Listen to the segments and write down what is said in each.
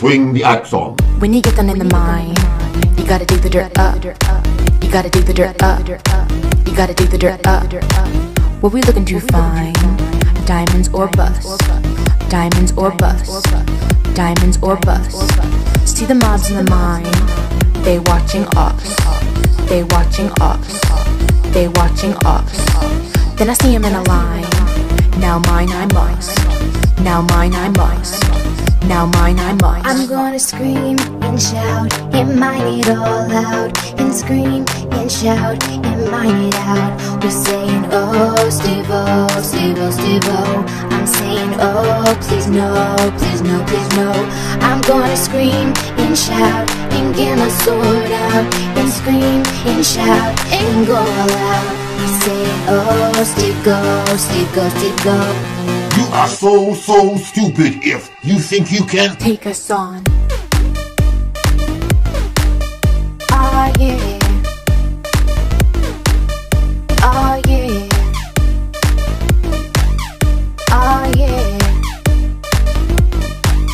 Swing the axe on. When you get down in the mine, you gotta dig the dirt up. You gotta dig the dirt up. You gotta dig the dirt up. What we looking to find? Diamonds or bust? Diamonds or bust? Diamonds or bust? See the mobs in the mine. They watching us. They watching us. They watching us. Then I see him in a line. Now mine I must. Now mine I must. Now mine I must. I'm gonna scream and shout and mine it all out. And scream and shout and mine it out. We're saying, oh, Steve-O, Steve-O, Steve-O. I'm saying, oh, please no, please no, please no. I'm gonna scream and shout and get my sword out. And scream and shout and go all out. We're saying, oh, Steve-Go, Steve-Go, Steve-Go. You are so stupid if you think you can take us on. Oh yeah. Oh yeah. Oh yeah.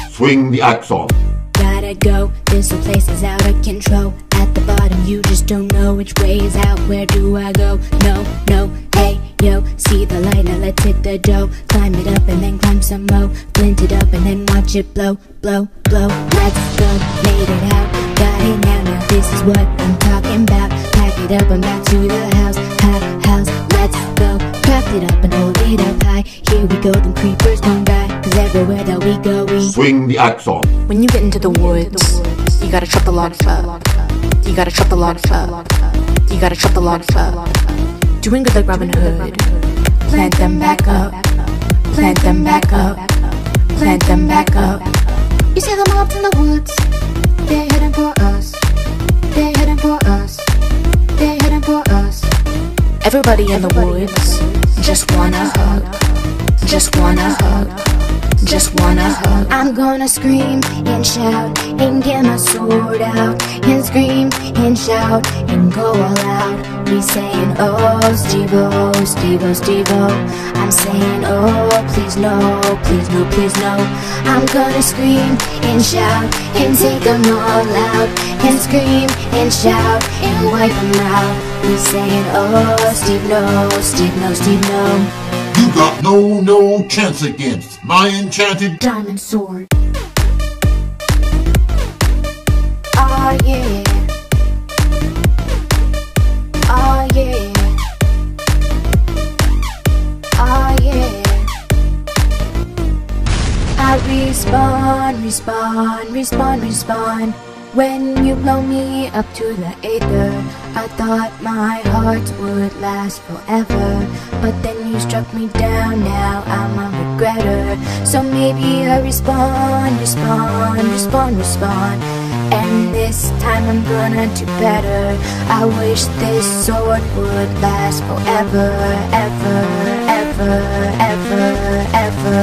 Swing the axe on. Gotta go, there's some places out of control. At the bottom you just don't know which way is out. Where do I go? No, no, hey, yo. See the light, now let's hit the dough. Climb it up and then climb some more. Flint it up and then watch it blow, blow, blow. Let's go, made it out. Got it now, now this is what I'm talking about. Pack it up and back to the house, house. Let's go, craft it up and hold it up high. Here we go, them creepers don't die. Cause everywhere that we go we swing the axe on. When you get into the woods, you gotta chop the logs up. You gotta chop the logs up. You gotta chop the logs up. Doing good like Robin Hood. Plant them back up. Plant them back up. Plant them back up. You see the mobs in the woods. They're heading for us. They're heading for us. They're heading for us. Everybody in the woods just wanna hug. Just wanna hug. Just wanna hug. I'm gonna scream and shout and get my sword out. And scream and shout and go all out. We saying, oh, Steve-O, Steve-O, Steve-O. I'm saying, oh, please no, please no, please no. I'm gonna scream and shout and take them all out. And scream and shout and wipe them out. We saying, oh, Steve no, Steve no, Steve no. You got no chance against my enchanted diamond sword. Oh yeah. Oh yeah. Oh yeah. I respawn, respawn, respawn, respawn. When you blow me up to the aether, I thought my heart would last forever. But then you struck me down, now I'm a regretter. So maybe I respawn, respawn, respawn, respawn. And this time I'm gonna do better. I wish this sword would last forever, ever, ever, ever, ever,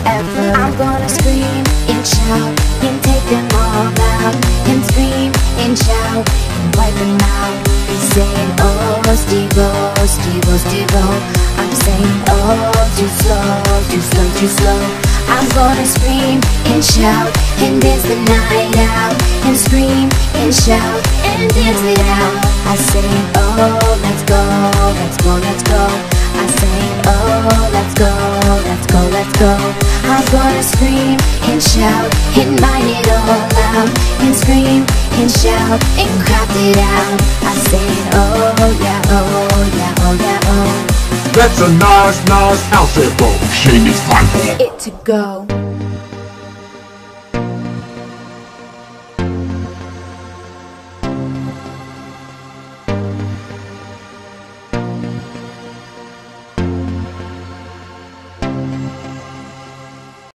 ever. I'm gonna scream and shout and take them all out. And scream and shout and wipe them out. Be saying, oh, Steve-O, Steve-O, Steve-O. I'm saying, oh, too slow, too slow, too slow. I'm gonna scream and shout and dance the night out. And scream and shout and dance it out. I say, oh, let's go, let's go, let's go. I say, oh, let's go, let's go, let's go. I'm gonna scream and shout and mine it all out. And scream and shout and craft it out. I say, oh yeah, oh yeah, oh yeah, oh. That's a nice house there, folks. Shame it's fun. It to go.